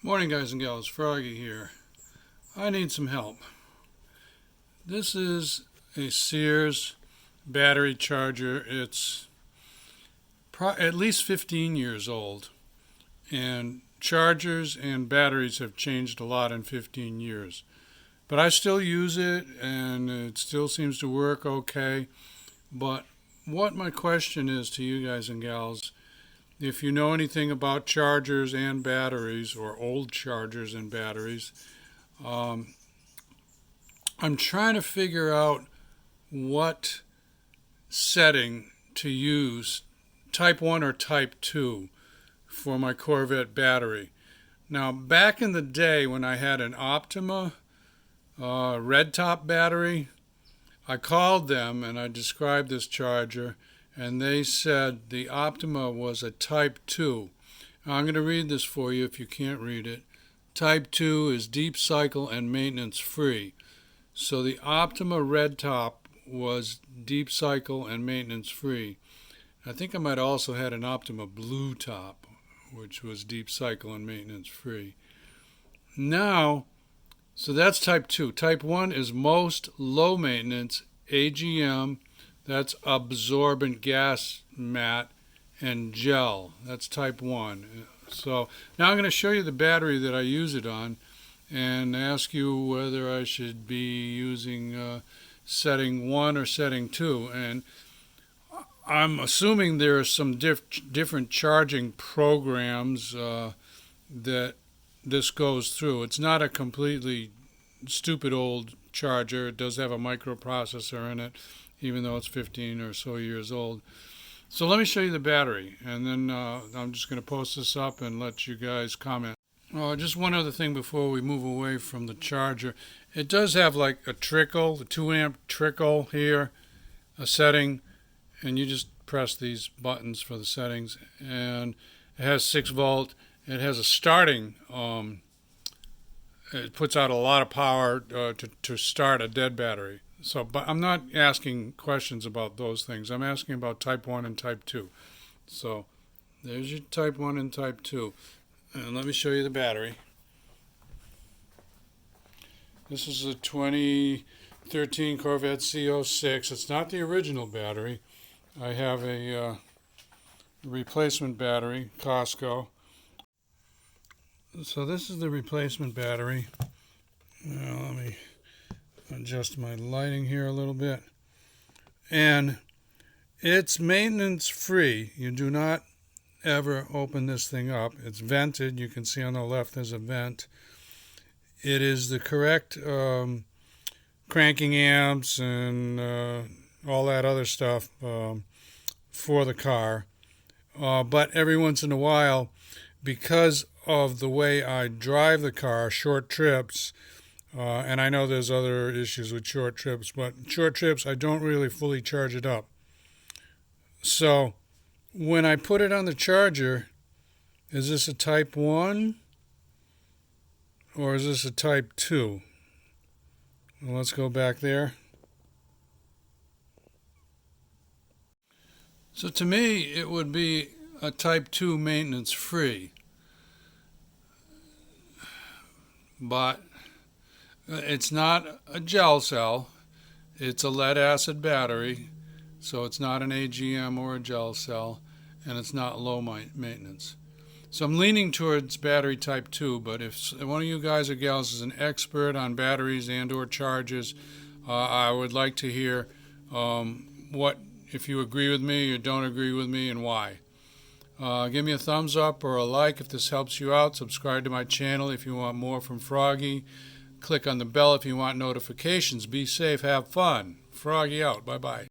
Morning, guys and gals. Froggy here. I need some help. This is a Sears battery charger. It's at least 15 years old, and chargers and batteries have changed a lot in 15 years. But I still use it, and it still seems to work okay. But what my question is to you guys and gals, if you know anything about chargers and batteries, or old chargers and batteries, I'm trying to figure out what setting to use, type 1 or type 2, for my Corvette battery. Now, back in the day when I had an Optima red top battery, I called them and I described this charger, and they said the Optima was a type 2. Now, I'm going to read this for you if you can't read it. Type 2 is deep cycle and maintenance free. So the Optima red top was deep cycle and maintenance free. I think I might also had an Optima blue top, which was deep cycle and maintenance free. Now, so that's type 2. Type 1 is most low maintenance, AGM, that's absorbent gas mat, and gel. That's type 1. So now I'm going to show you the battery that I use it on and ask you whether I should be using setting 1 or setting 2. And I'm assuming there are some different charging programs that this goes through. It's not a completely stupid old charger. It does have a microprocessor in it, even though it's 15 or so years old. So let me show you the battery, and then I'm just going to post this up and let you guys comment. Just one other thing before we move away from the charger. It does have like a trickle, the 2 amp trickle here, a setting, and you just press these buttons for the settings, and it has 6 volt. It has a starting, it puts out a lot of power to start a dead battery. So, but I'm not asking questions about those things. I'm asking about type 1 and type 2. So there's your type 1 and type 2. And let me show you the battery. This is a 2013 Corvette C06. It's not the original battery. I have a replacement battery, Costco. So this is the replacement battery. Now let me adjust my lighting here a little bit. And it's maintenance free. You do not ever open this thing up. It's vented. You can see on the left there's a vent. It is the correct cranking amps and all that other stuff for the car. But every once in a while, because of the way I drive the car, short trips, and I know there's other issues with short trips, but short trips I don't really fully charge it up. So when I put it on the charger, is this a type 1 or is this a type 2? Well, let's go back there. So to me, it would be a type 2 maintenance free. But it's not a gel cell. It's a lead acid battery. So it's not an AGM or a gel cell, and it's not low maintenance. So I'm leaning towards battery type 2, but if one of you guys or gals is an expert on batteries and or chargers, I would like to hear if you agree with me or don't agree with me and why. Give me a thumbs up or a like if this helps you out. Subscribe to my channel if you want more from Froggy. Click on the bell if you want notifications. Be safe, have fun. Froggy out. Bye-bye.